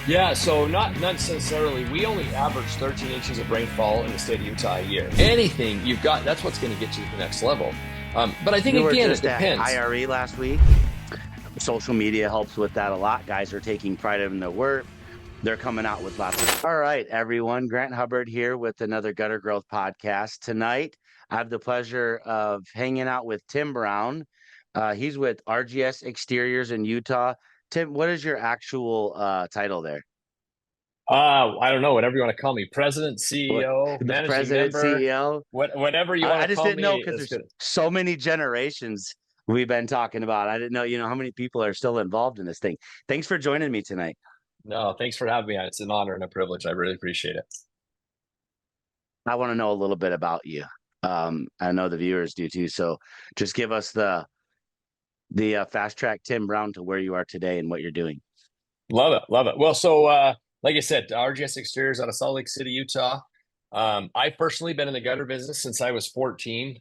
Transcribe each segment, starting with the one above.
Yeah, so not necessarily. We only average 13 inches of rainfall in the state of Utah a year. Anything you've got, that's what's going to get you to the next level. But I think, We were again, it just at depends. IRE last week. Social media helps with that a lot. Guys are taking pride in their work. They're coming out with lots of. All right, everyone. Grant Hubbard here with another Gutter Growth podcast. Tonight, I have the pleasure of hanging out with Tim Brown. He's with RGS Exteriors in Utah. Tim, what is your actual title there? I don't know, whatever you want to call me, president, What, CEO, the managing president, member, CEO? whatever you I want to just call didn't know me because is there's good. so many generations we've been talking about. I didn't know, how many people are still involved in this thing. Thanks for joining me tonight. No, thanks for having me on. It's an honor and a privilege. I really appreciate it. I want to know a little bit about you. I know the viewers do too. So just give us the fast track Tim Brown to where you are today and what you're doing. Love it, love it. Well, so like I said, RGS Exteriors out of Salt Lake City, Utah. I personally been in the gutter business since I was 14.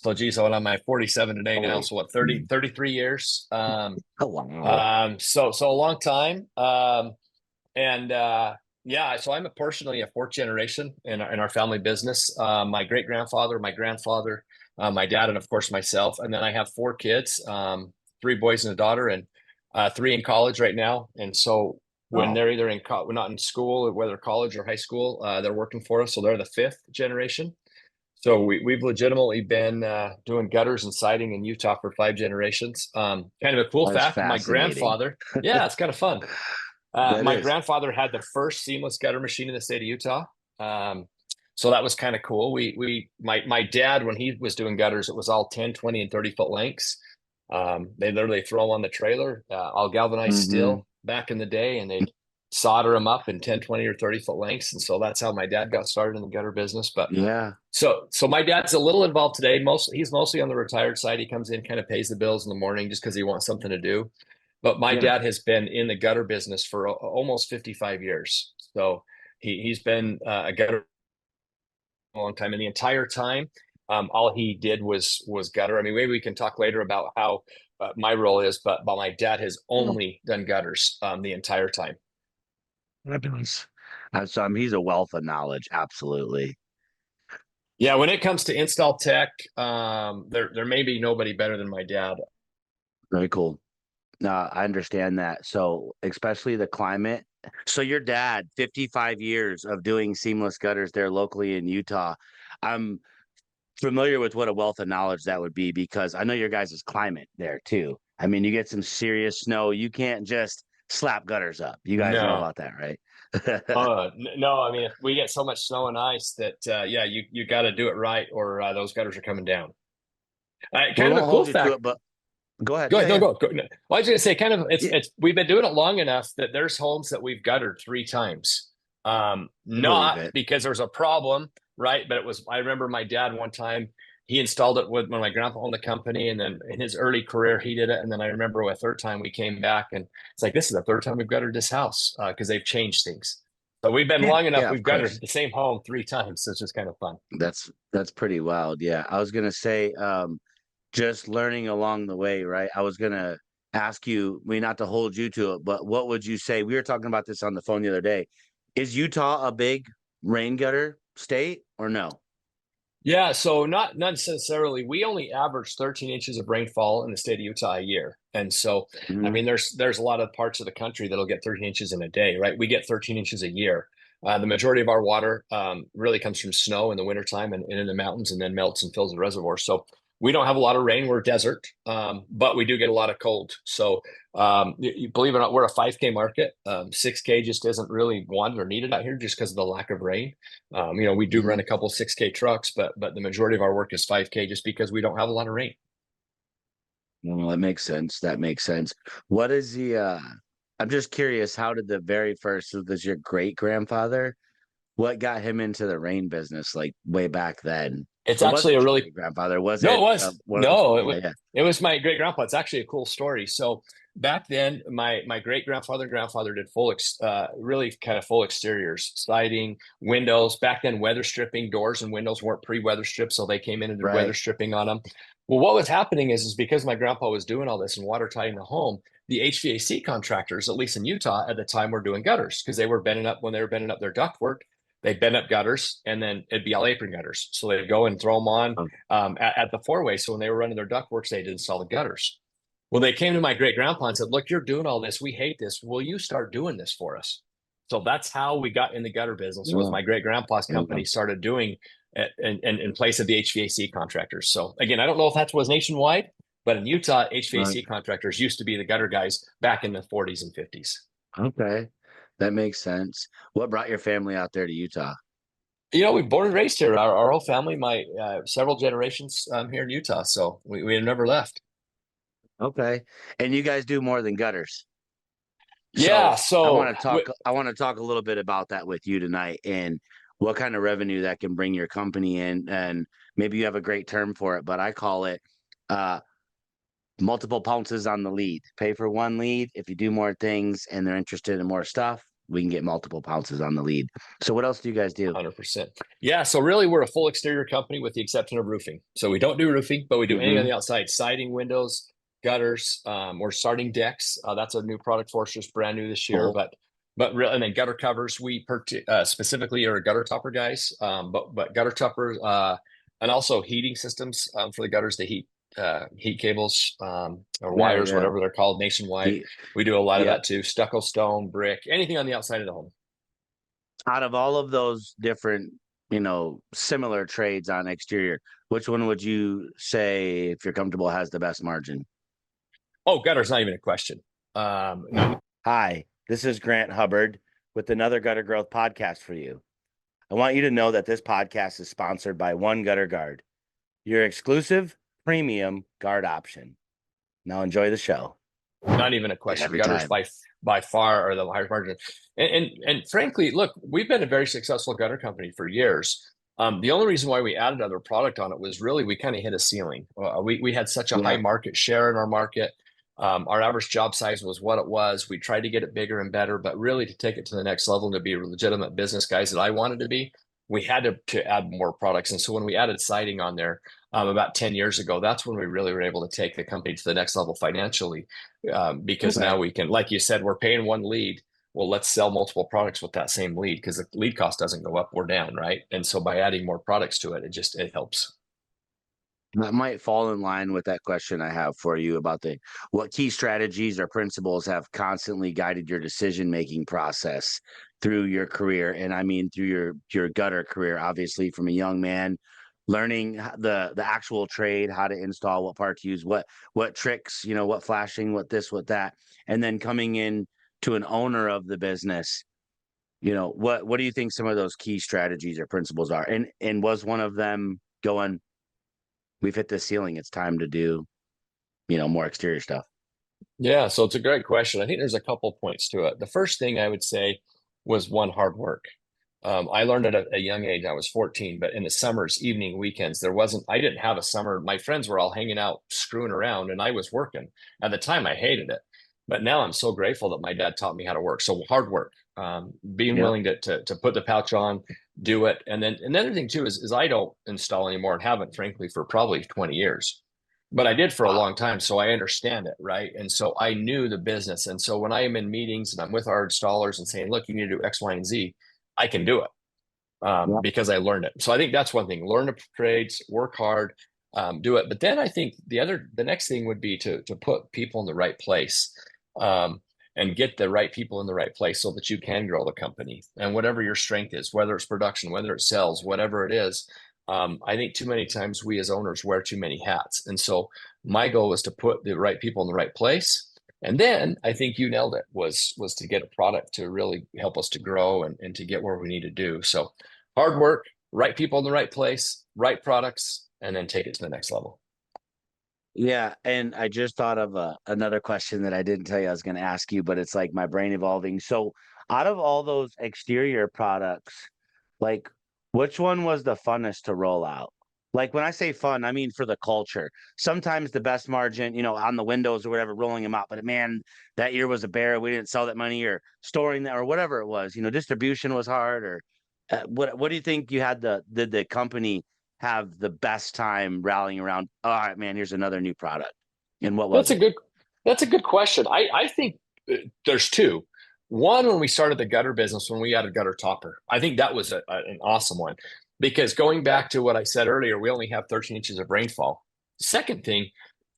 So geez, I'm on my 47 today now. Oh, So what, 33 years. oh wow. So a long time. And yeah, so I'm personally a fourth generation in our family business. My great grandfather, my grandfather, my dad, and of course myself. And then I have four kids, three boys and a daughter, and three in college right now. And so when Oh, they're either we're not in school, whether college or high school, they're working for us. So they're the fifth generation. So we've legitimately been doing gutters and siding in Utah for five generations. Kind of a cool that's fact, my fascinating. grandfather, yeah, it's kind of fun. That My is. grandfather had the first seamless gutter machine in the state of Utah. Um, so that was kind of cool. My dad, when he was doing gutters, it was all 10, 20, and 30-foot lengths. They literally throw them on the trailer, all galvanized Hmm. steel back in the day, and they'd solder them up in 10, 20, or 30-foot lengths. And so that's how my dad got started in the gutter business. But Yeah. so my dad's a little involved today. He's mostly on the retired side. He comes in, kind of pays the bills in the morning just because he wants something to do. But my Yeah. dad has been in the gutter business for almost 55 years. So he's been a gutter a long time. And the entire time, all he did was gutter. I mean, maybe we can talk later about how my role is, but my dad has only done gutters the entire time. Fabulous. So he's a wealth of knowledge. Absolutely. Yeah, when it comes to install tech, there may be nobody better than my dad. Very cool. I understand that. So, especially the climate. So, your dad, 55 years of doing seamless gutters there locally in Utah. I'm familiar with what a wealth of knowledge that would be because I know your guys' climate there too. I mean, you get some serious snow. You can't just slap gutters up. You guys know No. about that, right? No, I mean, if we get so much snow and ice that, yeah, you got to do it right, or those gutters are coming down. We Kind of a won't cool hold you to fact. it, but go ahead. Go Yeah, ahead, no, yeah. go. No. Well, I was going to say, kind of, Yeah. it's we've been doing it long enough that there's homes that we've guttered three times. I believe Not it. because there's a problem, right? But it was. I remember my dad one time. He installed it when my grandpa owned the company, and then in his early career, he did it. And then I remember a third time we came back, and it's like this is the third time we've guttered this house because they've changed things. So we've been Yeah. long enough. Yeah, of We've guttered course. the same home three times. So it's just kind of fun. That's pretty wild. Yeah. I was gonna say, just learning along the way, right? I was gonna ask you, I mean, not to hold you to it, but what would you say? We were talking about this on the phone the other day. Is Utah a big rain gutter state or no? Yeah, so not necessarily. We only average 13 inches of rainfall in the state of Utah a year. And so, I Hmm. mean, there's a lot of parts of the country that'll get 13 inches in a day, right? We get 13 inches a year. The majority of our water really comes from snow in the wintertime and in the mountains and then melts and fills the reservoir. So we don't have a lot of rain. We're a desert, but we do get a lot of cold. So believe it or not, we're a 5K market. 6K just isn't really wanted or needed out here just because of the lack of rain. We do run Hmm. a couple 6K trucks, but the majority of our work is 5K just because we don't have a lot of rain. Well, that makes sense. That makes sense. What is I'm just curious, how did the very first, so this your great grandfather, what got him into the rain business like way back then? It's Or was actually a it your really great grandfather? Was No, it it was one of the, no, yeah, yeah. it was my great grandpa. It's actually a cool story. So back then, my great grandfather and grandfather did really kind of full exteriors, siding, windows. Back then, weather stripping doors and windows weren't pre-weather stripped, so they came in and did weather Right. stripping on them. Well, what was happening is because my grandpa was doing all this and watertighting the home, the HVAC contractors, at least in Utah at the time, were doing gutters because they were bending up when they were bending up their ductwork. They'd bend up gutters and then it'd be all apron gutters. So they'd go and throw them on Oh, at the four way. So when they were running their ductworks, they'd install the gutters. Well, they came to my great grandpa and said, "Look, you're doing all this. We hate this. Will you start doing this for us?" So that's how we got in the gutter business. Was yeah, my great grandpa's yeah. company started doing it in place of the HVAC contractors. So again, I don't know if that was nationwide, but in Utah, Right. HVAC contractors used to be the gutter guys back in the 40s and 50s. Okay. That makes sense. What brought your family out there to Utah? We born and raised here. Our whole family, my several generations here in Utah. So we have never left. Okay. And you guys do more than gutters. Yeah. So So I want to talk a little bit about that with you tonight and what kind of revenue that can bring your company in. And maybe you have a great term for it, but I call it uh multiple pounces on the lead. Pay for one lead. If you do more things and they're interested in more stuff, we can get multiple pounces on the lead. So what else do you guys do? 100%. Yeah. So really, we're a full exterior company with the exception of roofing. So we don't do roofing, but we do anything on Hmm. the outside: siding, windows, gutters. We're starting decks. That's a new product for us, just brand new this year. Cool. But real and then gutter covers. We specifically are gutter topper guys. But gutter toppers and also heating systems for the gutters. The heat cables or Yeah, wires, yeah. whatever they're called, nationwide. He, We do a lot of yep. that too. Stucco, stone, brick, anything on the outside of the home. Out of all of those different, similar trades on exterior, which one would you say, if you're comfortable, has the best margin? Oh, gutter's not even a question. No, Hi, this is Grant Hubbard with another Gutter Growth podcast for you. I want you to know that this podcast is sponsored by One Gutter Guard, your exclusive premium guard option. Now enjoy the show. not even a question. Every Gutters time. by far are the highest margin. And frankly, look, we've been a very successful gutter company for years. The only reason why we added other product on it was really we kind of hit a ceiling. We had such a high Yeah. market share in our market. Our average job size was what it was. We tried to get it bigger and better, but really to take it to the next level and to be a legitimate business guys that I wanted to be, we had to add more products. And so when we added siding on there about 10 years ago, that's when we really were able to take the company to the next level financially. Because now Okay. we can, like you said, we're paying one lead. Well, let's sell multiple products with that same lead because the lead cost doesn't go up or down, right? And so by adding more products to it, it helps. That might fall in line with that question I have for you about what key strategies or principles have constantly guided your decision-making process through your career. And I mean through your gutter career, obviously from a young man, learning the actual trade, how to install, what part to use, what tricks, what flashing, what this, what that, and then coming in to an owner of the business. What do you think some of those key strategies or principles are? And was one of them going, we've hit the ceiling. It's time to do, more exterior stuff. Yeah, so it's a great question. I think there's a couple points to it. The first thing I would say was one, hard work. I learned at a young age. I was 14, but in the summers, evening, weekends, I didn't have a summer. My friends were all hanging out, screwing around, and I was working. At the time, I hated it. But now I'm so grateful that my dad taught me how to work. So hard work, being Yep. willing to put the pouch on, do it. And then another thing too is I don't install anymore and haven't, frankly, for probably 20 years. But I did for a long Wow. time, so I understand it, right? And so I knew the business. And so when I am in meetings and I'm with our installers and saying, "Look, you need to do X, Y, and Z," I can do it Yep. because I learned it. So I think that's one thing: learn the trades, work hard, do it. But then I think the next thing would be to put people in the right place, um, and get the right people in the right place so that you can grow the company. And whatever your strength is, whether it's production, whether it's sales, whatever it is, I think too many times we as owners wear too many hats. And so my goal was to put the right people in the right place. And then I think you nailed it was to get a product to really help us to grow and to get where we need to do. So hard work, right people in the right place, right products, and then take it to the next level. Yeah. And I just thought of another question that I didn't tell you I was going to ask you, but it's like my brain evolving. So, out of all those exterior products, like which one was the funnest to roll out? Like when I say fun, I mean for the culture. Sometimes the best margin, on the windows or whatever, rolling them out. But man, that year was a bear. We didn't sell that money or storing that or whatever it was. Distribution was hard. Or what do you think you had did the company have the best time rallying around? All right, man, here's another new product. And what was That's a it? good That's a good question. I think there's two. One, when we started the gutter business, when we added gutter topper, I think that was an awesome one because going back to what I said earlier, we only have 13 inches of rainfall. Second thing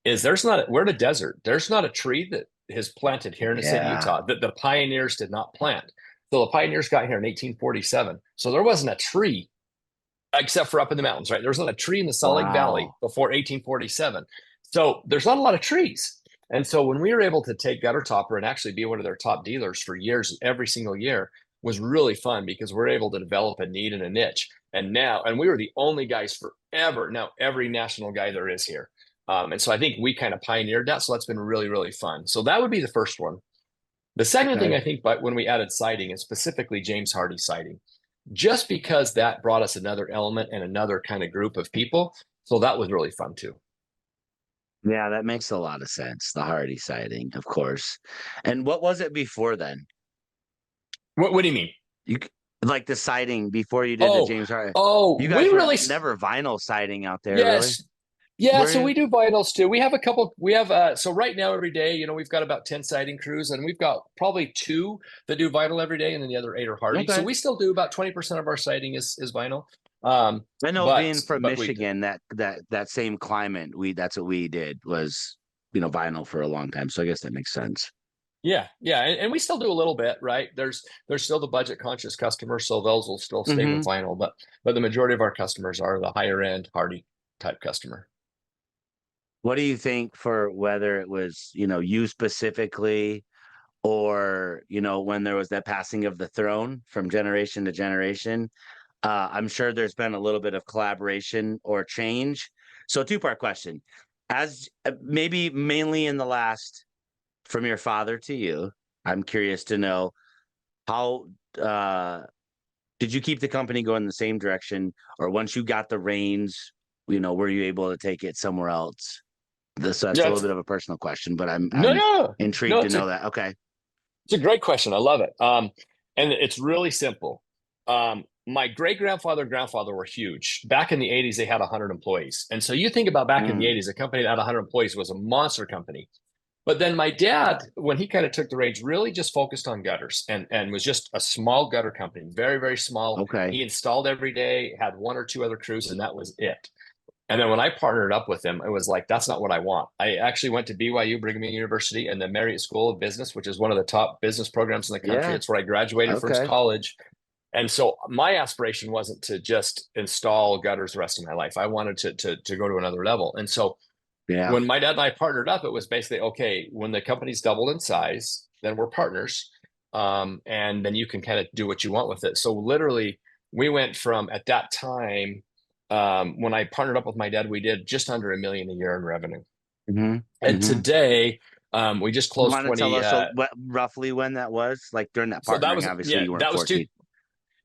is we're in a desert. There's not a tree that is planted here in the state of Yeah. Utah that the pioneers did not plant. So the pioneers got here in 1847. So there wasn't a tree except for up in the mountains, right? There was not a tree in the Salt Lake Valley Wow. before 1847. So there's not a lot of trees. And so when we were able to take Gutter Topper and actually be one of their top dealers for years, every single year was really fun because we're able to develop a need and a niche. And we were the only guys forever. Now every national guy there is here. And so I think we kind of pioneered that. So that's been really, really fun. So that would be the first one. The second thing Okay. I think, but when we added siding, and specifically James Hardy siding, just because that brought us another element and another kind of group of people. So that was really fun too. Yeah, that makes a lot of sense. The Hardy sighting, of course. And what was it before then? What do you mean? You like the siding before you did the Oh, James Hardy. oh, You we guys were really, never vinyl siding out there, really? yes. Yeah, Were so you? we do vinyls too. We have a couple, we have so right now every day, we've got about 10 siding crews and we've got probably two that do vinyl every day and then the other eight are hardy. So Okay. we still do about 20% of our siding is vinyl. Um, I know but being from but we Michigan, that same climate, that's what we did was, vinyl for a long time. So I guess that makes sense. Yeah, yeah, and we still do a little bit, right? There's still the budget conscious customers, so those will still stay with Hmm. vinyl, but the majority of our customers are the higher end hardy type customer. What do you think for whether it was, you specifically or, when there was that passing of the throne from generation to generation? I'm sure there's been a little bit of collaboration or change. So, two-part question. As maybe mainly in the last, from your father to you, I'm curious to know how uh, did you keep the company going in the same direction, or once you got the reins, were you able to take it somewhere else? So that's a Yeah, little bit of a personal question, but I'm no, I'm no, no, intrigued to know that. Okay. it's a great question. I love it. And it's really simple. My great grandfather and grandfather were huge. Back in the 80s, they had 100 employees. And so you think about back in the Mm, 80s, a company that had 100 employees was a monster company. But then my dad, when he kind of took the reins, really just focused on gutters and was just a small gutter company, very, very small. okay. He installed every day, had one or two other crews, and that was it. And then when I partnered up with him, it was like, that's not what I want. I actually went to BYU, Brigham Young University, and the Marriott School of Business, which is one of the top business programs in the country. Yeah. It's where I graduated from Okay. college. And so my aspiration wasn't to just install gutters the rest of my life. I wanted to go to another level. And so Yeah. when my dad and I partnered up, it was basically okay, when the company's doubled in size, then we're partners. And then you can kind of do what you want with it. So literally, we went from at that time, when I partnered up with my dad, we did just under $1 million a year in revenue. Hmm. And Hmm. today, we just You closed want to tell 20. us what roughly when that was? Like during that So that partnering, was, obviously yeah, you weren't that was two. 14.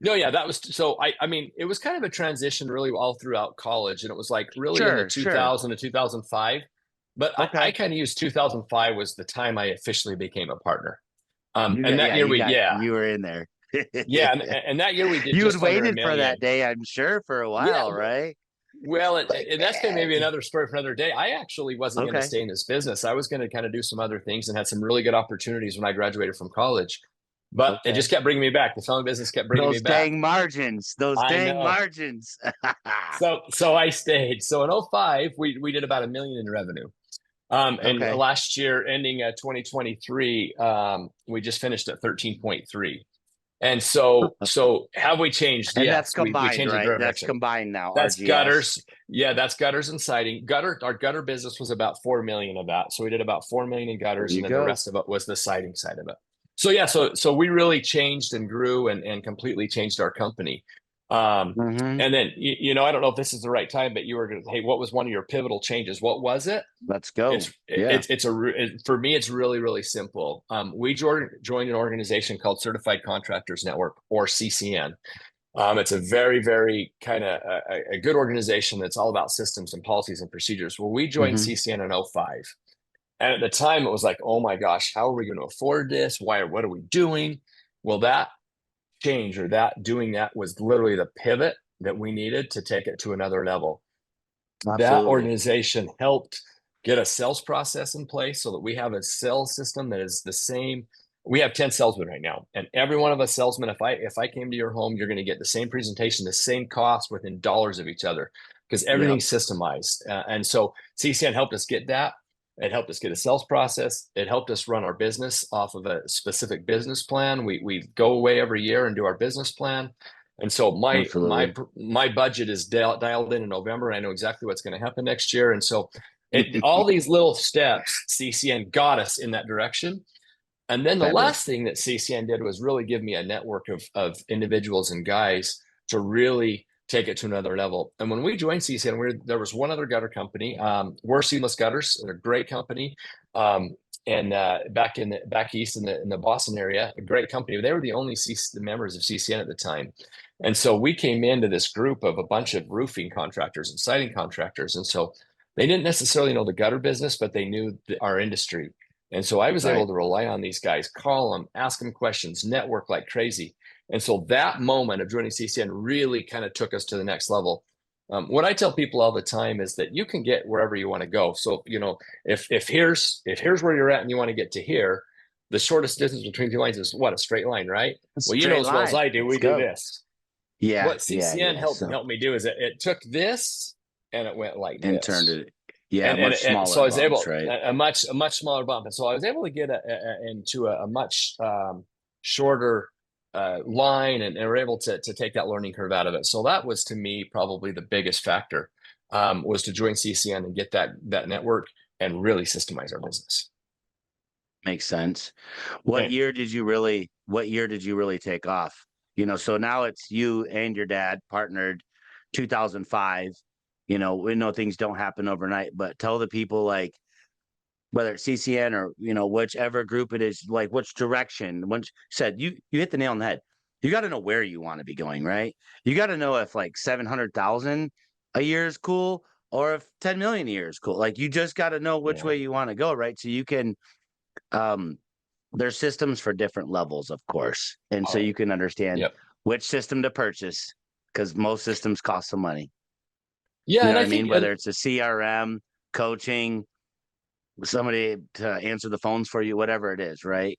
No, yeah, that was so I mean, it was kind of a transition really all throughout college. And it was like really in the Sure, sure. 2000 to 2005. But I Okay. kind of used 2005 was the time I officially became a partner. And that Yeah, year you were in there. and that year we did You had just under a waited for that million. day, I'm sure, for a Yeah, while, right? well, Like, and that's kind of maybe another story for another day. I actually wasn't going to okay. stay in this business. I was going to kind of do some other things and had some really good opportunities when I graduated from college. But it Okay. just kept bringing me back. The family business kept bringing me Those back. dang margins. Those I dang know. margins. So I stayed. So in '05, we did about 1 million in revenue. And Okay. last year, ending 2023, we just finished at 13.3. And so have we changed? And that's Yes, we combined, changed the right? That's direction. combined now, That's RGS. gutters. Yeah, that's gutters and siding. Our gutter business was about 4 million of that. So we did about 4 million in There gutters, you and then the go. rest of it was the siding side of it. So yeah, so we really changed and grew and completely changed our company. Um, Hmm. and then I don't know if this is the right time, but you were going to, hey, what was one of your pivotal changes? What was it? Let's go. It's Yeah. for me, it's really, really simple. We joined an organization called Certified Contractors Network, or CCN. It's a very, very kind of a good organization that's all about systems and policies and procedures. Well, we joined Hmm. CCN in '05. And at the time, it was like, oh my gosh, how are we going to afford this? What are we doing? Well, that change or that doing that was literally the pivot that we needed to take it to another level. That Absolutely. organization helped get a sales process in place so that we have a sales system that is the same. We have 10 salesmen right now, and every one of us salesmen, if I came to your home, you're going to get the same presentation, the same cost within dollars of each other because Yep. everything's systemized. And so CCN helped us get that. It helped us get a sales process. It helped us run our business off of a specific business plan. We go away every year and do our business plan. And so my my Absolutely. my budget is dialed in November. I know exactly what's going to happen next year. And so all these little steps, CCN got us in that direction. And then the Better. last thing that CCN did was really give me a network of individuals and guys to really take it to another level. And when we joined CCN, there was one other gutter company. We're Seamless Gutters. They're a great company. And back east in the Boston area, a great company. They were the only members of CCN at the time. And so we came into this group of a bunch of roofing contractors and siding contractors. And so they didn't necessarily know the gutter business, but they knew our industry. And so I was able Right. to rely on these guys, call them, ask them questions, network like crazy. And so that moment of joining CCN really kind of took us to the next level. What I tell people all the time is that you can get wherever you want to go. So, if here's where you're at and you want to get to here, the shortest distance between two lines is what? A straight line, right? Well, you know Straight as well as line. I do, Let's we do go. this. Yeah. What Yeah. CCN Yeah. helped So, me do is it took this and it went like and turned this. it. Yeah. And Much so smaller I was bumps, able right? a much smaller bump, and so I was able to get into a much shorter line, and we're able to take that learning curve out of it. So that was to me probably the biggest factor, was to join CCN and get that network and really systemize our business. Makes sense. And What year did you really take off? So now it's you and your dad partnered 2005. We know things don't happen overnight, but tell the people, like, whether it's CCN or, whichever group it is, like, which direction. Once said, you hit the nail on the head. You got to know where you want to be going, right? You got to know if like 700,000 a year is cool or if 10 million a year is cool. Like, you just got to know which yeah, way you want to go, right? So you can, um, there's systems for different levels, of course. And so oh, you can understand yep, which system to purchase, because most systems cost some money. yeah, You know and what I I mean? think, Whether it's a CRM, coaching, somebody to answer the phones for you, whatever it is, right?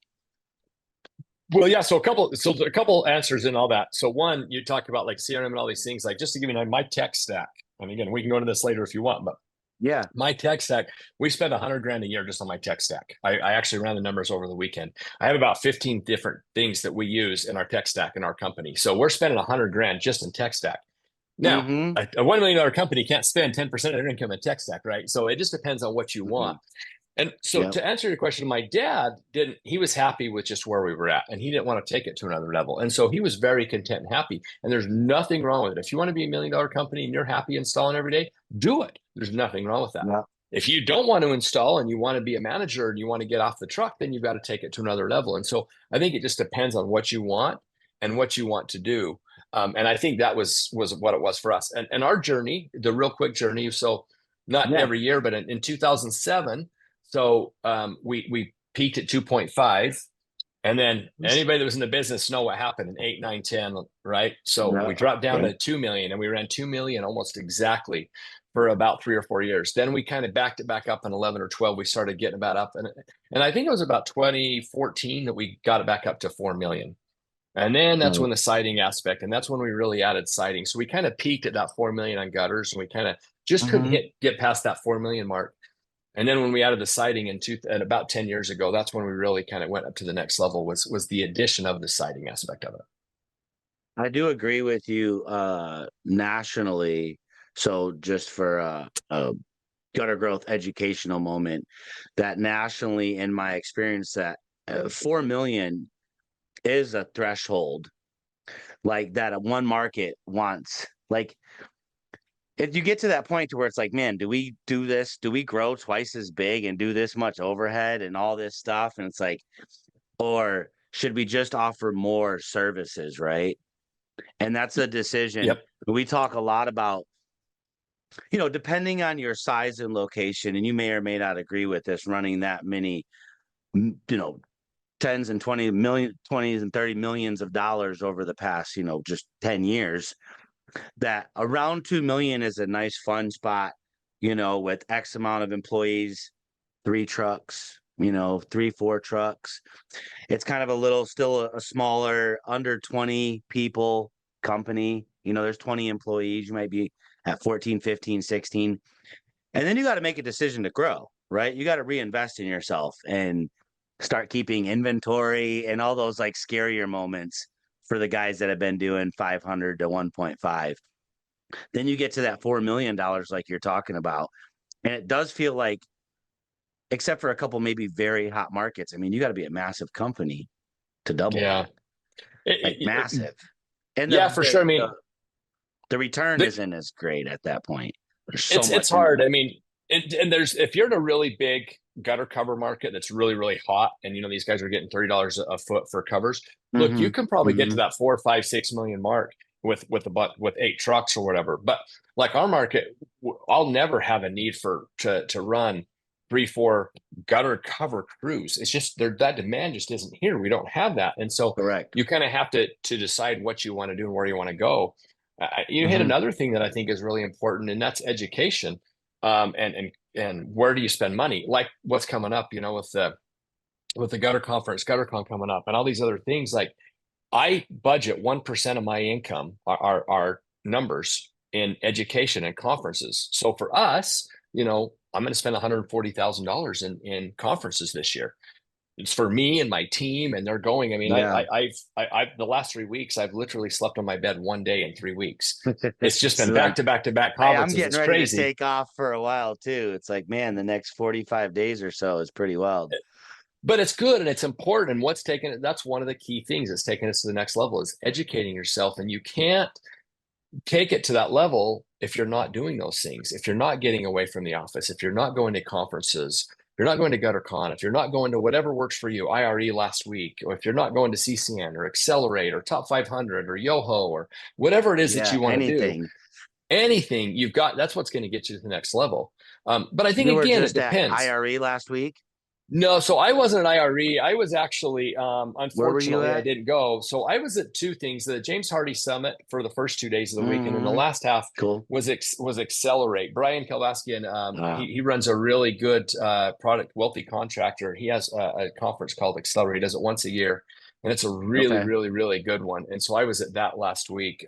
well, yeah. So a couple answers in all that. So one, you talk about like CRM and all these things, like just to give you my tech stack. And again, we can go into this later if you want, but Yeah. my tech stack, we spend 100 grand a year just on my tech stack. I actually ran the numbers over the weekend. I have about 15 different things that we use in our tech stack in our company. So we're spending 100 grand just in tech stack. Now, Mm-hmm. a $1 million company can't spend 10% of their income in tech stack, right? So it just depends on what you Mm-hmm. want. And so Yep. to answer your question, my dad he was happy with just where we were at and he didn't want to take it to another level. And so he was very content and happy. And there's nothing wrong with it. If you want to be a $1 million company and you're happy installing every day, do it. There's nothing wrong with that. Yeah. If you don't want to install and you want to be a manager and you want to get off the truck, then you've got to take it to another level. And so I think it just depends on what you want and what you want to do. And I think that was what it was for us. And our journey, the real quick journey. So not Yeah. every year, but in 2007, so we peaked at 2.5. And then anybody that was in the business know what happened in 8, 9, 10, right? So we Yeah. dropped down Yeah. to 2 million and we ran 2 million almost exactly for about 3 or 4 years. Then we kind of backed it back up in 11 or 12. We started getting about up. And I think it was about 2014 that we got it back up to 4 million. And then that's Right. when the siding aspect, and that's when we really added siding. So we kind of peaked at that 4 million on gutters and we kind of just couldn't Mm-hmm. get past that 4 million mark. And then when we added the siding at about 10 years ago, that's when we really kind of went up to the next level was the addition of the siding aspect of it. I do agree with you nationally. So just for a gutter growth educational moment, that nationally, in my experience, that 4 million is a threshold like that one market wants. Like, if you get to that point to where it's like, man, do we do this? Do we grow twice as big and do this much overhead and all this stuff? And it's like, or should we just offer more services, right? And that's a decision. Yep. We talk a lot about, depending on your size and location, and you may or may not agree with this, running that many, tens and 20 million, 20s and 30 millions of dollars over the past, just 10 years, that around 2 million is a nice fun spot with X amount of employees, 3 trucks, 3, 4 trucks. It's kind of a little, still a smaller, under 20 people company. There's 20 employees. You might be at 14, 15, 16. And then you got to make a decision to grow, right? You got to reinvest in yourself and start keeping inventory and all those like scarier moments for the guys that have been doing 500 to 1.5. Then you get to that $4 million like you're talking about. And it does feel like, except for a couple maybe very hot markets, I mean, you got to be a massive company to double Yeah. that, like massive. And Yeah, for sure. I mean, the return the, isn't as great at that point. There's so it's much in hard. it. I mean, and there's if you're in a really big gutter cover market that's really really hot, and these guys are getting $30 a foot for covers. Look, you Mm-hmm. can probably get to Mm-hmm. that 4, 5, 6 million mark with 8 trucks or whatever. But like our market, I'll never have a need to run 3, 4 gutter cover crews. It's just that demand just isn't here. We don't have that, and so Correct. you kind of have to decide what you want to do and where you want to go. You hit Mm-hmm. another thing that I think is really important, and that's education. And where do you spend money? Like what's coming up, with the gutter conference, GutterCon coming up, and all these other things. Like I budget 1% of my income, our numbers in education and conferences. So for us, I'm going to spend $140,000 in conferences this year. It's for me and my team, and they're going. I mean, Yeah. I've the last 3 weeks, I've literally slept on my bed one day in 3 weeks. It's just It's been back like, to back to back I'm conferences. getting It's ready to crazy. take off for a while too. It's like, man, the next 45 days or so is pretty wild. But it's good and it's important. And what's taken it, that's one of the key things that's taken us to the next level is educating yourself. And you can't take it to that level if you're not doing those things, if you're not getting away from the office, if you're not going to conferences, if you're not going to GutterCon, if you're not going to whatever works for you, IRE last week, or if you're not going to CCN or Accelerate or Top 500 or Yoho or whatever it is that Yeah, you want to do, anything. anything you've got, that's what's going to get you to the next level. But I think, You were again, it just at depends. IRE last week. No, so I wasn't an IRE. I was actually, Where were you unfortunately, I at? didn't go. So I was at two things: the James Hardy Summit for the first 2 days of the week, and then the Mm-hmm. last half Cool. was Accelerate. Brian Kalbaskian, Wow. he runs a really good product wealthy contractor. He has a conference called Accelerate. He does it once a year, and it's a really, Okay. really, really good one. And so I was at that last week.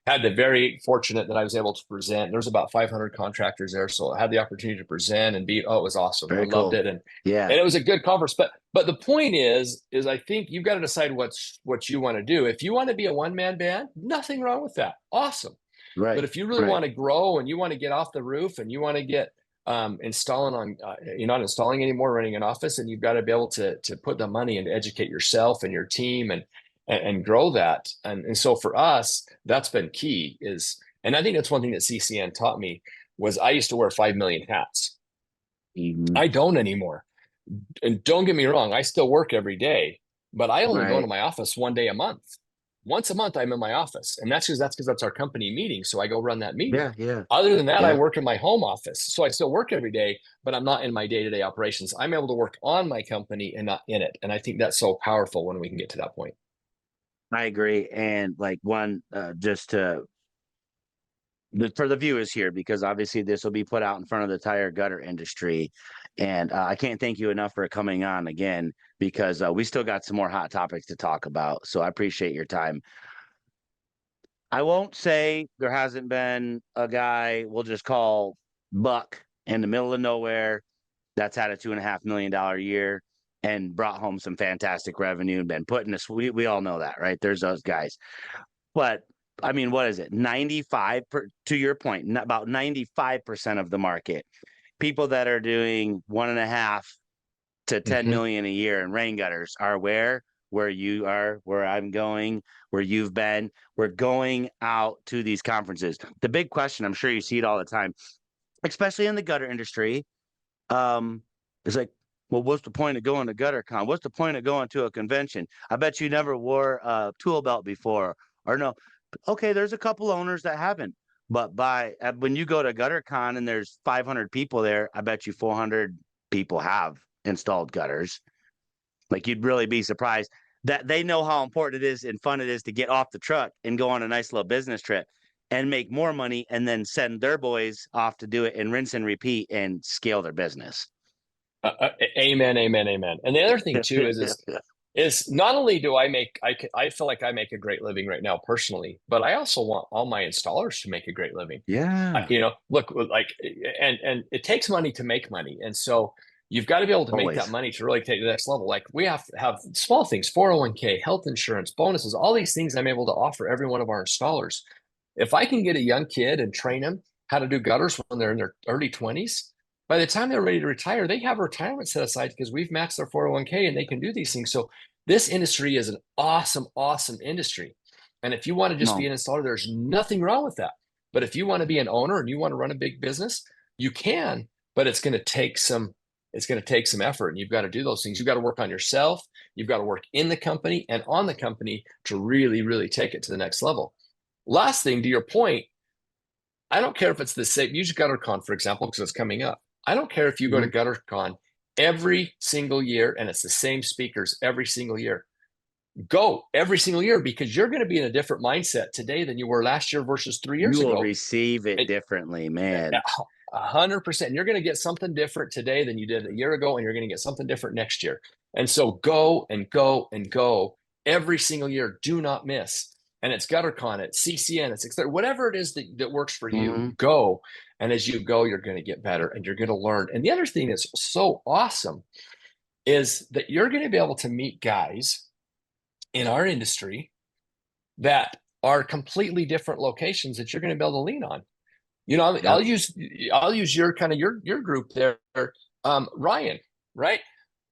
Had the very fortunate that I was able to present. There was about 500 contractors there, so I had the opportunity to present and be. Oh, it was awesome. I Very loved cool. it, and Yeah. it was a good conference. But the point is I think you've got to decide what you want to do. If you want to be a one-man band, nothing wrong with that. Awesome. But Right. if you really Right. want to grow and you want to get off the roof and you want to get installing on, you're not installing anymore, running an office, and you've got to be able to put the money and educate yourself and your team and grow that. And so for us, that's been key and I think that's one thing that CCN taught me was I used to wear 5 million hats. Mhm. I don't anymore. And don't get me wrong, I still work every day, but I only go into Right. my office one day a month. Once a month, I'm in my office, and that's because that's our company meeting. So I go run that meeting. Yeah. Yeah. Other than that, I Yeah. work in my home office. So I still work every day, but I'm not in my day-to-day operations. I'm able to work on my company and not in it. And I think that's so powerful when we can get to that point. I agree. And like just for the viewers here, because obviously this will be put out in front of the tire gutter industry. And I can't thank you enough for coming on again because we still got some more hot topics to talk about. So I appreciate your time. I won't say there hasn't been a guy we'll just call Buck in the middle of nowhere that's had a $2.5 million year and brought home some fantastic revenue and been put in this. We all know that, right? There's those guys. But I mean, what is it? to your point, about 95% of the market, people that are doing 1.5 to 10 Mhm. million a year in rain gutters are where you are, where I'm going, where you've been. We're going out to these conferences. The big question, I'm sure you see it all the time, especially in the gutter industry, is like, well, what's the point of going to GutterCon? What's the point of going to a convention? I bet you never wore a tool belt before, or no. Okay, there's a couple owners that haven't, but when you go to GutterCon and there's 500 people there, I bet you 400 people have installed gutters. Like you'd really be surprised that they know how important it is and fun it is to get off the truck and go on a nice little business trip. and make more money and then send their boys off to do it and rinse and repeat and scale their business. Amen, amen, amen. And the other thing too is not only do I feel like I make a great living right now personally, but I also want all my installers to make a great living. Yeah, Look, like, and it takes money to make money, and so you've got to be able to make that always. money to really take the next level. Like we have to have small things, 401k, health insurance, bonuses, all these things I'm able to offer every one of our installers. If I can get a young kid and train them how to do gutters when they're in their early 20s, by the time they're ready to retire, they have a retirement set aside because we've maxed their 401k and they can do these things. So this industry is an awesome, awesome industry. And if you want to just be No. an installer, there's nothing wrong with that. But if you want to be an owner and you want to run a big business, you can, but it's going to take some effort, and you've got to do those things. You've got to work on yourself. You've got to work in the company and on the company to really, really take it to the next level. Last thing, to your point, I don't care if it's the same. Use GutterCon, for example, because it's coming up. I don't care if you go to Mhm. GutterCon every single year and it's the same speakers every single year. Go every single year because you're going to be in a different mindset today than you were last year versus 3 years You will ago. receive it And differently, man. 100%. You're going to get something different today than you did a year ago, and you're going to get something different next year. And so go and go and go every single year. Do not miss. And it's GutterCon, it's CCN, it's whatever it is that works for you, Mhm. go. And as you go, you're going to get better and you're going to learn. And the other thing that's so awesome is that you're going to be able to meet guys in our industry that are completely different locations that you're going to be able to lean on. Yep. I'll use your kind of your group there, Ryan, right?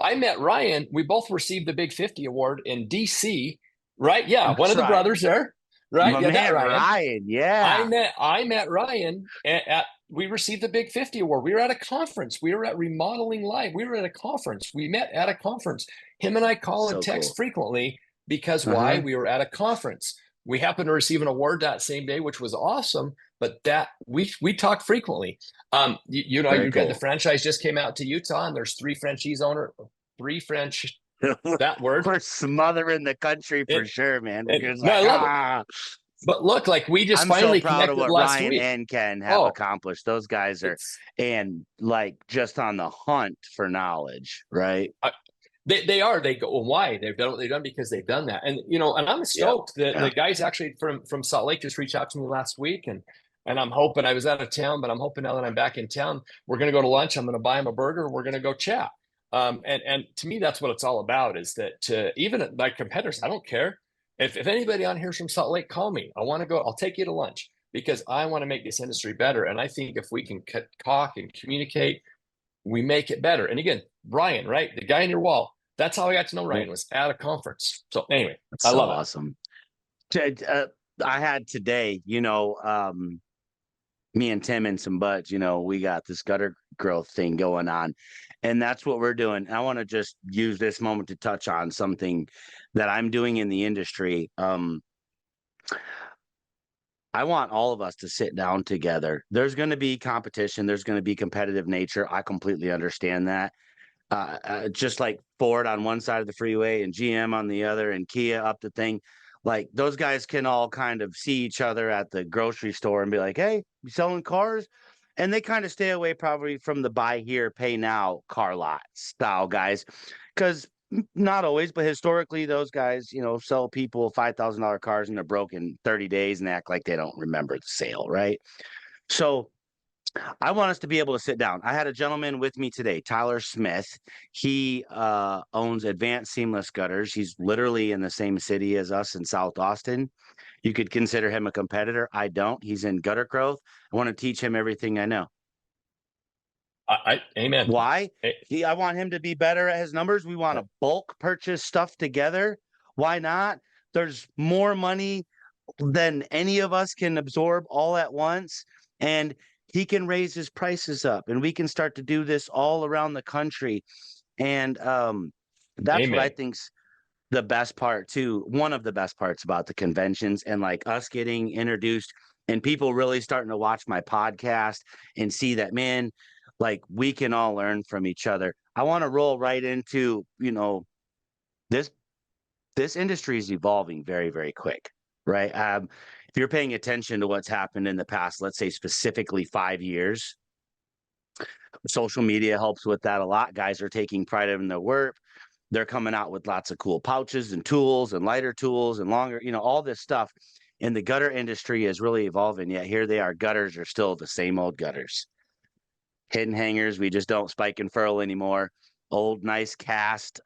I met Ryan. We both received the Big 50 award in DC, right? Yeah, one That's of the right. brothers there, right? My Yeah, that man, Ryan. Ryan. Yeah. I met Ryan at we received the Big 50 award. We were at a conference. We were at Remodeling Live. We were at a conference. We met at a conference. Him and I call and So text cool. frequently because why? Uh-huh. We were at a conference. We happened to receive an award that same day, which was awesome. But that we talk frequently. Very The cool. franchise just came out to Utah, and there's three French. That word. We're smothering the country for It, sure, man. We're just no, I like, love it. ah. But look, like we just I'm so finally proud of connected what last Ryan week. and Ken have Oh, accomplished. Those guys are, it's and like just on the hunt for knowledge, right? they are. They go, well, why? They've done what they've done because they've done that. And I'm Yep. stoked that the Yeah. guys actually from Salt Lake just reached out to me last week, and I'm hoping I was out of town, but I'm hoping now that I'm back in town, we're going to go to lunch. I'm going to buy them a burger. We're going to go chat. And to me, that's what it's all about. Is that to even my competitors, I don't care if anybody on here is from Salt Lake, call me. I want to go. I'll take you to lunch because I want to make this industry better. And I think if we can talk and communicate, we make it better. And again, Brian, right? The guy in your wall. That's how I got to know Ryan was at a conference. So anyway, That's I so love it. awesome. I had today, me and Tim and some buds, we got this gutter growth thing going on. And that's what we're doing. I want to just use this moment to touch on something that I'm doing in the industry. I want all of us to sit down together. There's going to be competition, there's going to be competitive nature. I completely understand that. Just like Ford on one side of the freeway and GM on the other and Kia up the thing. Like those guys can all kind of see each other at the grocery store and be like, hey, you selling cars? And they kind of stay away probably from the buy here, pay now car lot style guys. Because not always, but historically, those guys, sell people $5,000 cars and they're broke in 30 days and act like they don't remember the sale, right? So I want us to be able to sit down. I had a gentleman with me today, Tyler Smith. He owns Advanced Seamless Gutters. He's literally in the same city as us in South Austin. You could consider him a competitor. I don't. He's in gutter growth. I want to teach him everything I know. Amen. Why? I want him to be better at his numbers. We want to bulk purchase stuff together. Why not? There's more money than any of us can absorb all at once. And he can raise his prices up and we can start to do this all around the country. And that's what I Amen. think's the best part too. One of the best parts about the conventions and like us getting introduced and people really starting to watch my podcast and see that, man, like we can all learn from each other. I want to roll right into, this this industry is evolving very, very quick, right? if you're paying attention to what's happened in the past, let's say specifically 5 years, social media helps with that a lot. Guys are taking pride in their work. They're coming out with lots of cool pouches and tools and lighter tools and longer, all this stuff. And the gutter industry is really evolving. Yet here they are. Gutters are still the same old gutters. Hidden hangers, we just don't spike and furl anymore. Old, nice cast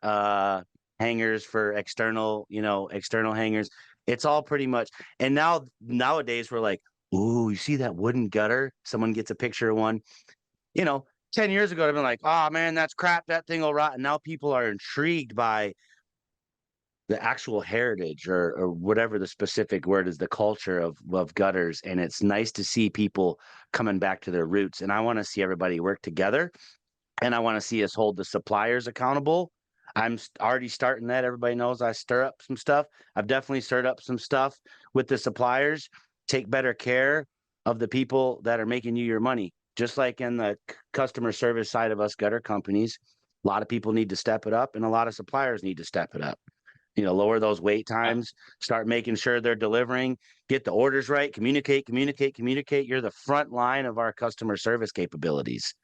hangers for external hangers. It's all pretty much. And nowadays we're like, ooh, you see that wooden gutter? Someone gets a picture of one. 10 years ago, I've been like, oh man, that's crap. That thing will rot. And now people are intrigued by the actual heritage or whatever the specific word is, the culture of gutters. And it's nice to see people coming back to their roots. And I want to see everybody work together. And I want to see us hold the suppliers accountable. I'm already starting that. Everybody knows I stir up some stuff. I've definitely stirred up some stuff with the suppliers. Take better care of the people that are making you your money. Just like in the customer service side of us gutter companies, a lot of people need to step it up and a lot of suppliers need to step it up. Lower those wait times, start making sure they're delivering, get the orders right, communicate. You're the front line of our customer service capabilities.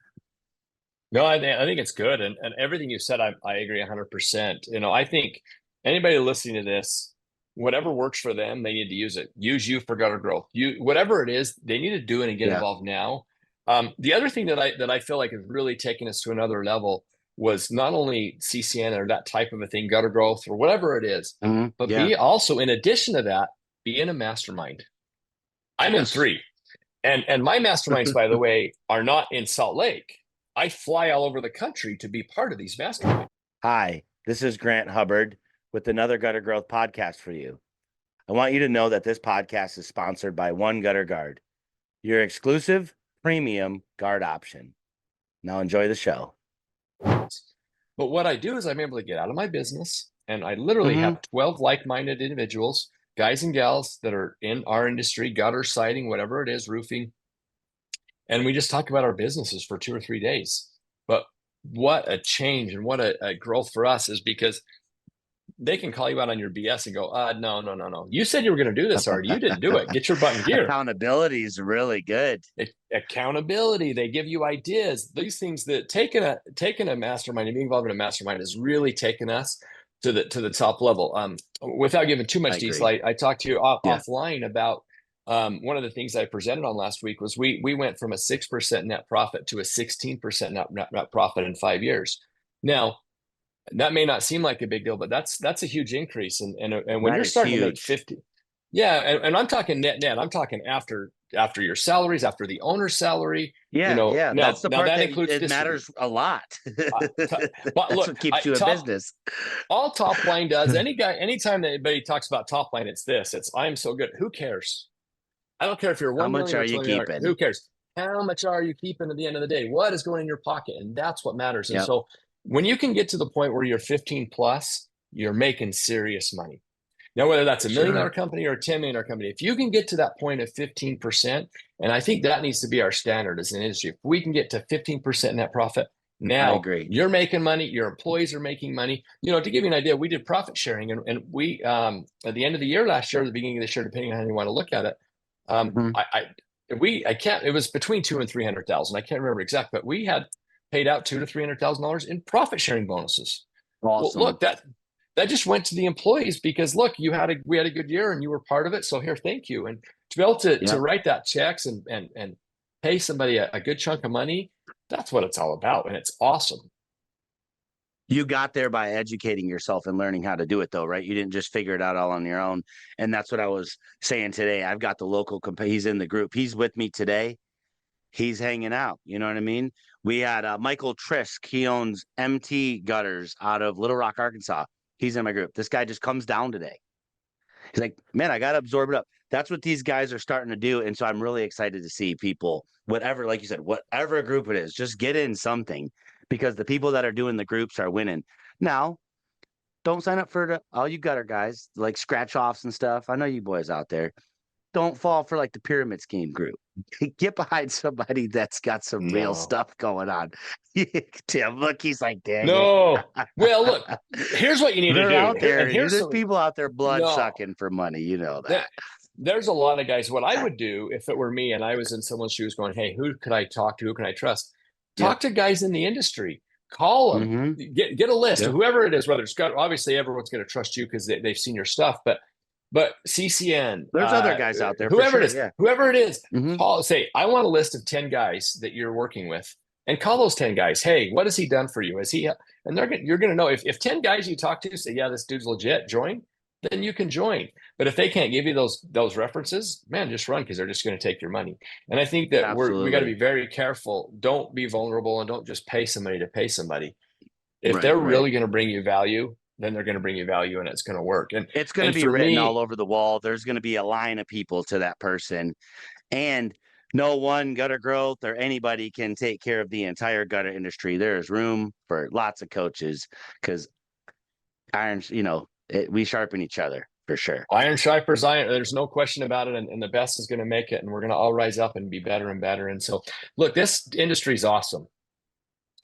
No, I think it's good. And everything you said, I agree 100%. I think anybody listening to this, whatever works for them, they need to use it. Use you for gutter growth. Whatever it is, they need to do it and get involved now. The other thing that I feel like has really taken us to another level was not only CCN or that type of a thing, gutter growth or whatever it is, but be also, in addition to that, be in a mastermind. I'm in 3. And my masterminds, by the way, are not in Salt Lake. I fly all over the country to be part of these masterminds. Hi, this is Grant Hubbard with another Gutter Growth podcast for you. I want you to know that this podcast is sponsored by One Gutter Guard, your exclusive premium guard option. Now enjoy the show. But what I do is I'm able to get out of my business, and I literally have 12 like-minded individuals, guys and gals that are in our industry, gutter, siding, whatever it is, roofing. And we just talk about our businesses for 2 or 3 days. But what a change and what a growth for us is, because they can call you out on your BS and go, no. You said you were going to do this already. You didn't do it. Get your butt in gear. Accountability is really good. Accountability. They give you ideas. These things that taking a mastermind and being involved in a mastermind has really taken us to the top level. Without giving too much detail, I talked to you offline about one of the things I presented on last week was we went from a 6% net profit to a 16% net profit in 5 years. Now, that may not seem like a big deal, but that's a huge increase. And when you're starting to make 50, and I'm talking net. I'm talking after your salaries, after the owner's salary. Now, that's the part that includes it matters a lot. That's look, what keeps you in business. All top line does. Anytime that anybody talks about top line, it's this. It's I'm so good. Who cares? I don't care if you're 1 million. How much are you keeping? Who cares? How much are you keeping at the end of the day? What is going in your pocket? And that's what matters. And so when you can get to the point where you're 15 plus, you're making serious money. Now, whether that's $1 million company or a $10 million company, if you can get to that point of 15%, and I think that needs to be our standard as an industry. If we can get to 15% net profit, now you're making money, your employees are making money. To give you an idea, we did profit sharing, and we at the end of the year last year, or the beginning of this year, depending on how you want to look at it, it was between $200,000 and $300,000. I can't remember exact, but we had paid out $200,000 to $300,000 in profit sharing bonuses. Awesome. Well, look, that just went to the employees because look, we had a good year and you were part of it. So here, thank you. And to be able to write that checks and pay somebody a good chunk of money, that's what it's all about. And it's awesome. You got there by educating yourself and learning how to do it, though, right? You didn't just figure it out all on your own. And that's what I was saying today. I've got the local he's in the group. He's with me today. He's hanging out. You know what I mean? We had Michael Trisk. He owns MT Gutters out of Little Rock, Arkansas. He's in my group. This guy just comes down today. He's like, man, I got to absorb it up. That's what these guys are starting to do. And so I'm really excited to see people, whatever, like you said, whatever group it is, just get in something, because the people that are doing the groups are winning. Now, don't sign up for all you gutter guys, like scratch offs and stuff. I know you boys out there. Don't fall for like the pyramid scheme group. Get behind somebody that's got some real stuff going on. Tim, look, he's like, dang. No. Well, look, here's what you need to do. Out there, there's people out there blood sucking for money. You know that. there's a lot of guys. What I would do if it were me and I was in someone's shoes going, hey, who could I talk to? Who can I trust? Yep. Talk to guys in the industry. Call them. Mm-hmm. Get a list of Yep. whoever it is, whether it's got, obviously everyone's going to trust you because they've seen your stuff, but CCN, There's other guys out there for sure. Yeah. whoever it is, Mm-hmm. call, say, I want a list of 10 guys that you're working with, and call those 10 guys. Hey, what has he done for you? Is he, and you're going to know if 10 guys you talk to say, yeah, this dude's legit, join, then you can join. But if they can't give you those references, man, just run, because they're just going to take your money. And I think that we got to be very careful. Don't be vulnerable, and don't just pay somebody to pay somebody. If they're really going to bring you value, then they're going to bring you value, and it's going to work. And it's going to be written all over the wall. There's going to be a line of people to that person, and no one gutter growth or anybody can take care of the entire gutter industry. There is room for lots of coaches, because irons, we sharpen each other for sure. Iron sharpens iron. There's no question about it. And the best is going to make it, and we're going to all rise up and be better and better. And so, look, this industry is awesome.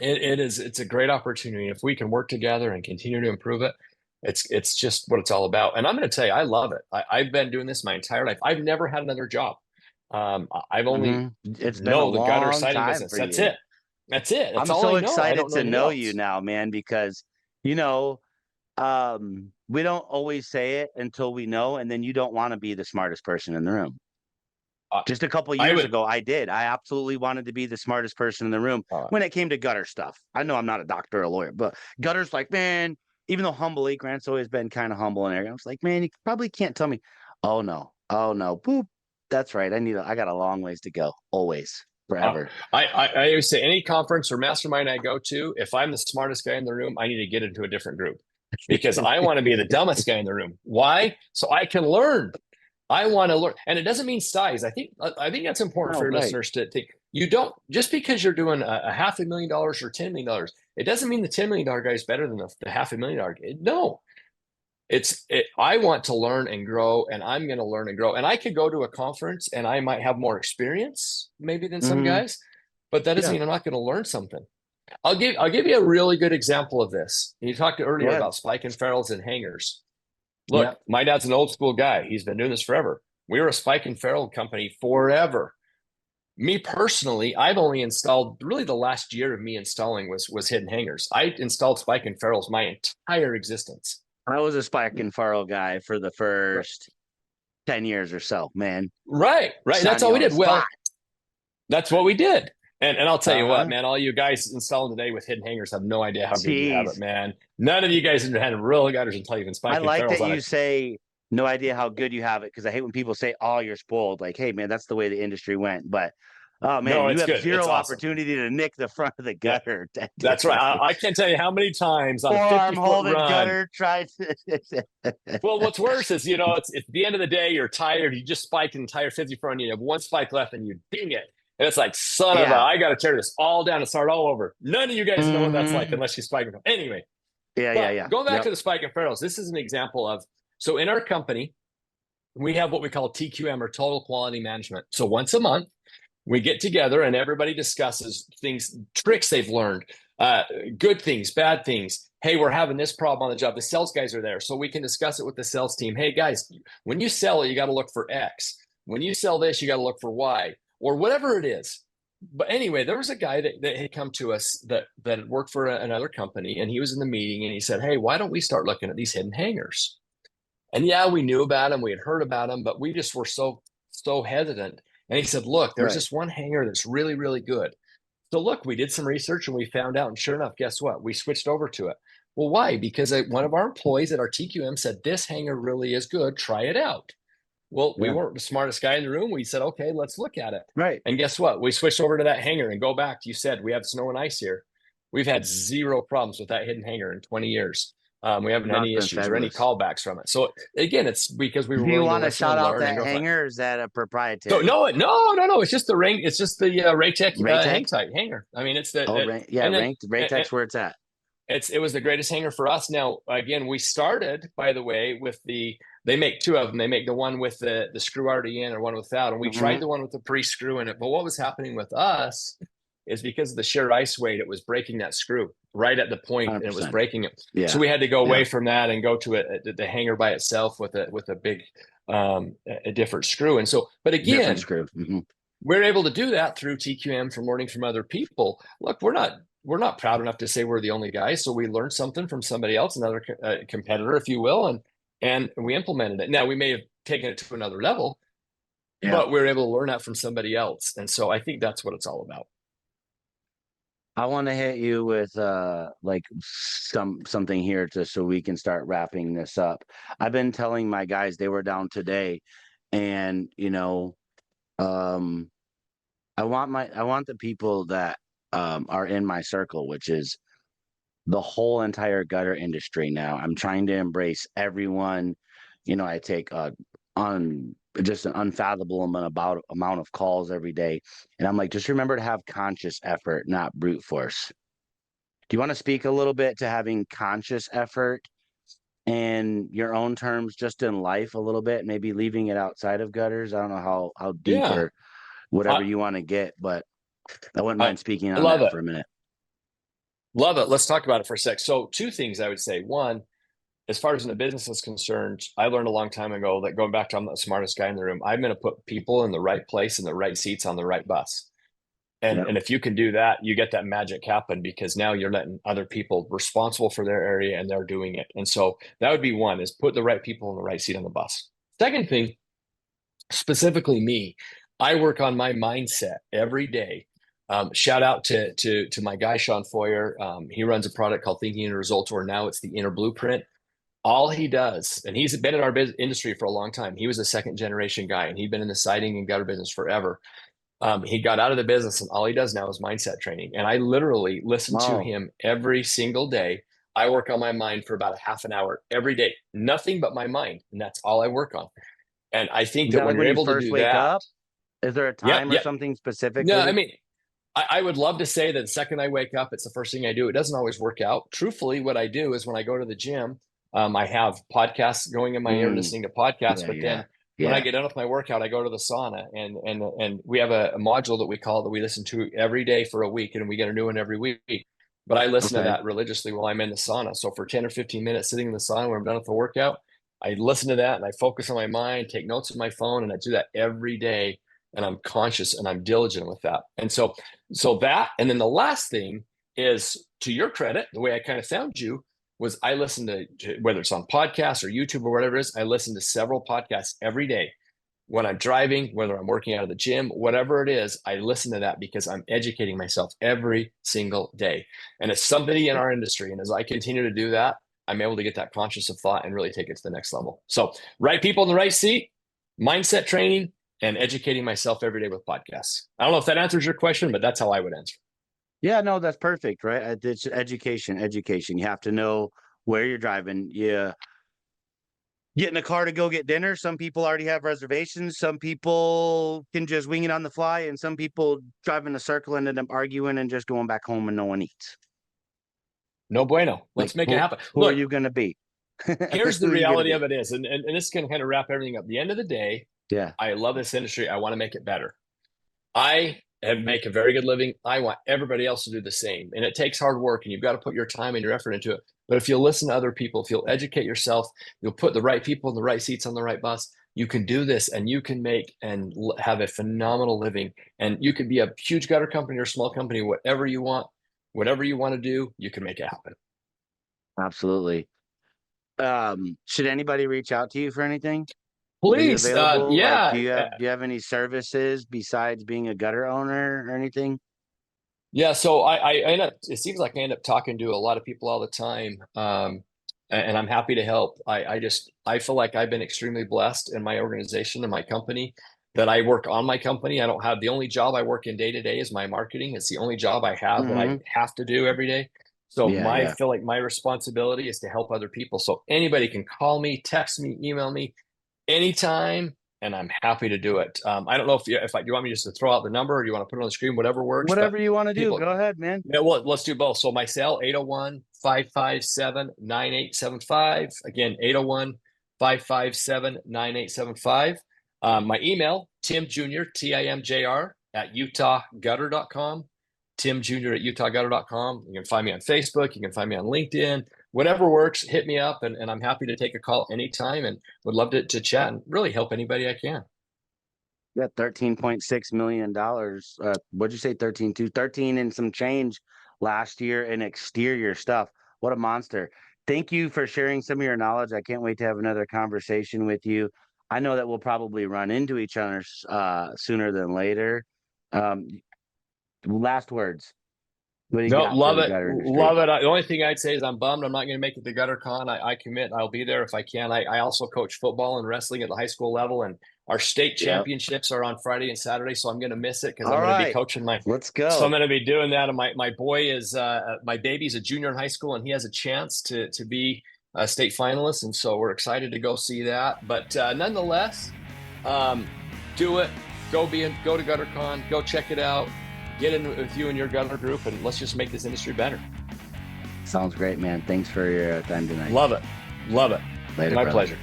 It's a great opportunity. If we can work together and continue to improve it, it's just what it's all about. And I'm going to tell you, I love it. I've been doing this my entire life. I've never had another job. I've only it's been a the gutter long siding time business. for That's you. it. That's it. That's I'm all so I know. excited to know else. you now, man, because we don't always say it until we know, and then you don't want to be the smartest person in the room. Just a couple of years ago, I did. I absolutely wanted to be the smartest person in the room when it came to gutter stuff. I know I'm not a doctor or a lawyer, but gutter's like, man, even though humbly, Grant's always been kind of humble in there. I was like, man, you probably can't tell me. Oh no, boop. That's right. I got a long ways to go. Always, forever. I always say, any conference or mastermind I go to, if I'm the smartest guy in the room, I need to get into a different group, because I want to be the dumbest guy in the room. Why? So I can learn. I want to learn. And it doesn't mean size. I think that's important for your listeners to think. You don't, just because you're doing a $500,000 or $10 million, it doesn't mean the $10 million guy is better than the $500,000 guy. No, I want to learn and grow, and I'm going to learn and grow. And I could go to a conference and I might have more experience maybe than some guys, but that doesn't mean I'm not going to learn something. I'll give you a really good example of this. You talked earlier about spike and ferrules and hangers. Look, my dad's an old school guy. He's been doing this forever. We were a spike and ferrule company forever. Me personally, I've only installed, really the last year of me installing was hidden hangers. I installed spike and ferrules my entire existence. I was a spike and ferrule guy for the first 10 years or so, man. Right. That's all we did. Well, that's what we did. And I'll tell you what, man, all you guys installing today with hidden hangers have no idea how good you have it, man. None of you guys have had real gutters until you've been spiking ferrules. I like that you say no idea how good you have it, because I hate when people say, oh, you're spoiled. Like, hey, man, that's the way the industry went. But, oh, man, you have zero opportunity to nick the front of the gutter. Yeah. That's right. I can't tell you how many times on a 50-foot run. Gutter tried to... Well, what's worse is, it's at the end of the day, you're tired. You just spiked an entire 50-foot run. You have one spike left and you ding it. And it's like, I got to tear this all down and start all over. None of you guys know what that's like unless you spike it. Anyway. Going back to the spike and ferrules, this is an example of, so in our company, we have what we call TQM, or total quality management. So once a month, we get together and everybody discusses things, tricks they've learned, good things, bad things. Hey, we're having this problem on the job. The sales guys are there, so we can discuss it with the sales team. Hey, guys, when you sell it, you got to look for X. When you sell this, you got to look for Y. Or whatever it is. But anyway, there was a guy that had come to us that had worked for another company, and he was in the meeting and he said, hey, why don't we start looking at these hidden hangers? And yeah, we knew about them. We had heard about them, but we just were so hesitant. And he said, look, there's this one hanger that's really, really good. So look, we did some research and we found out, and sure enough, guess what? We switched over to it. Well, why? Because one of our employees at our TQM said, this hanger really is good. Try it out. Well, we weren't the smartest guy in the room. We said, okay, let's look at it. Right. And guess what? We switched over to that hanger, and go back. You said we have snow and ice here. We've had zero problems with that hidden hanger in 20 years. We haven't had any issues or any callbacks from it. So again, it's because we were. Do you want to shout out that hanger? Or is that a proprietary? No. It's just the ring. It's just the Raytech hang tight hanger. I mean, it's the Raytech's where it's at. It was the greatest hanger for us. Now, again, we started, by the way, with they make two of them. They make the one with the screw already in, or one without. And we tried the one with the pre-screw in it. But what was happening with us is because of the sheer ice weight, it was breaking that screw right at the point, and it was 100%. breaking it. So Yeah. we had to go away Yeah. from that and go to the hanger by itself with a big a different screw. And so, but Different again, screw. Mm-hmm. we're able to do that through TQM, from learning from other people. Look, we're not proud enough to say we're the only guys, so we learned something from somebody else, another competitor, if you will, and we implemented it. Now we may have taken it to another level, Yeah. but we were able to learn that from somebody else, and so I think that's what it's all about. I want to hit you with like something here just so we can start wrapping this up. I've been telling my guys, they were down today, and um I want the people that are in my circle, which is the whole entire gutter industry now. I'm trying to embrace everyone. I take on just an unfathomable amount of calls every day. And I'm like, just remember to have conscious effort, not brute force. Do you want to speak a little bit to having conscious effort in your own terms, just in life a little bit, maybe leaving it outside of gutters? I don't know how deep Yeah, or whatever I you want to get, but I wouldn't I, mind speaking I on love that it. for a minute. Love it. Let's talk about it for a sec. So, two things I would say. One, as far as in the business is concerned, I learned a long time ago that, going back to, I'm the smartest guy in the room, I'm going to put people in the right place, in the right seats, on the right bus. And Yep. and if you can do that, you get that magic happen, because now you're letting other people responsible for their area, and they're doing it. And so that would be one, is put the right people in the right seat on the bus. Second thing, specifically me, I work on my mindset every day. Shout out to my guy Sean Foyer. He runs a product called Thinking Inner Results, or now it's the Inner Blueprint. All he does, and he's been in our industry for a long time. He was a second generation guy, and he'd been in the siding and gutter business forever. He got out of the business, and all he does now is mindset training. And I literally listen to Oh, him every single day. I work on my mind for about a half an hour every day, nothing but my mind. And that's all I work on. And I think is that that when like you're when you able to first do wake that, up? Is there a yep, time or yep. something No, I specifically? mean, I would love to say that the second I wake up, it's the first thing I do. It doesn't always work out. Truthfully, what I do is, when I go to the gym, I have podcasts going in my ear, Mm, listening to podcasts. yeah, But yeah, then when I yeah. get done with my workout, I go to the sauna, and we have a module that we listen to every day for a week, and we get a new one every week. But I listen to Okay. that religiously while I'm in the sauna. So for 10 or 15 minutes sitting in the sauna when I'm done with the workout, I listen to that, and I focus on my mind, take notes on my phone, and I do that every day. And I'm conscious and I'm diligent with that. And so that, and then the last thing is, to your credit, the way I kind of found you was, I listen to, whether it's on podcasts or YouTube or whatever it is, I listen to several podcasts every day. When I'm driving, whether I'm working out of the gym, whatever it is, I listen to that, because I'm educating myself every single day. And it's somebody in our industry. And as I continue to do that, I'm able to get that conscious of thought and really take it to the next level. So, right people in the right seat, mindset training, and educating myself every day with podcasts. I don't know if that answers your question, but that's how I would answer. Yeah, no, that's perfect, right? It's education, education. You have to know where you're driving. Yeah. Get in a car to go get dinner. Some people already have reservations. Some people can just wing it on the fly, and some people drive in a circle and end up arguing and just going back home and no one eats. No bueno. Like, Let's make it happen. who are Look, you going to be? here's the Who are you going to reality be? of it is, and this can kind of wrap everything up. At the end of the day, Yeah. I love this industry. I want to make it better. I have make a very good living. I want everybody else to do the same. And it takes hard work, and you've got to put your time and your effort into it. But if you'll listen to other people, if you'll educate yourself, you'll put the right people in the right seats on the right bus, you can do this, and you can make and have a phenomenal living. And you could be a huge gutter company or small company, whatever you want to do, you can make it happen. Absolutely. Should anybody reach out to you for anything? Are you Please, available? Like, yeah, do you have any services besides being a gutter owner or anything? yeah. So I end up. It seems like I end up talking to a lot of people all the time, and I'm happy to help. I feel like I've been extremely blessed in my organization and my company, that I work on my company. I don't have, the only job I work in day to day is my marketing. It's the only job I have that I Mm-hmm. have to do every day. So Yeah, I yeah. feel like my responsibility is to help other people. So anybody can call me, text me, email me anytime, and I'm happy to do it. I don't know if do you want me just to throw out the number, or do you want to put it on the screen, whatever works. But Whatever you want to do, people, go ahead, man. yeah, well, let's do both. So my cell, 801-557-9875. Again, 801-557-9875. My email, Tim Jr., TIMJR at utahgutter.com. Tim Jr. at utahgutter.com. You can find me on Facebook. You can find me on LinkedIn. Whatever works, hit me up, and I'm happy to take a call anytime and would love to chat and really help anybody I can. Yeah, $13.6 million. What'd you say? 13 and some change last year in exterior stuff. What a monster. Thank you for sharing some of your knowledge. I can't wait to have another conversation with you. I know that we'll probably run into each other sooner than later. Um, Last words. What do you No, got for love the it. gutter industry? Love it. The only thing I'd say is I'm bummed I'm not going to make it to GutterCon. I commit. I'll be there if I can. I also coach football and wrestling at the high school level, and our state Yep. championships are on Friday and Saturday, so I'm going to miss it because I'm All going to be right. coaching my. Let's So I'm go. going to be doing that, and my boy is my baby's a junior in high school, and he has a chance to be a state finalist, and so we're excited to go see that. But nonetheless, do it. Go to GutterCon. Go check it out. Get in with you and your gutter group, and let's just make this industry better. Sounds great, man. Thanks for your time tonight. Love it. Love it. Later, My brother. pleasure.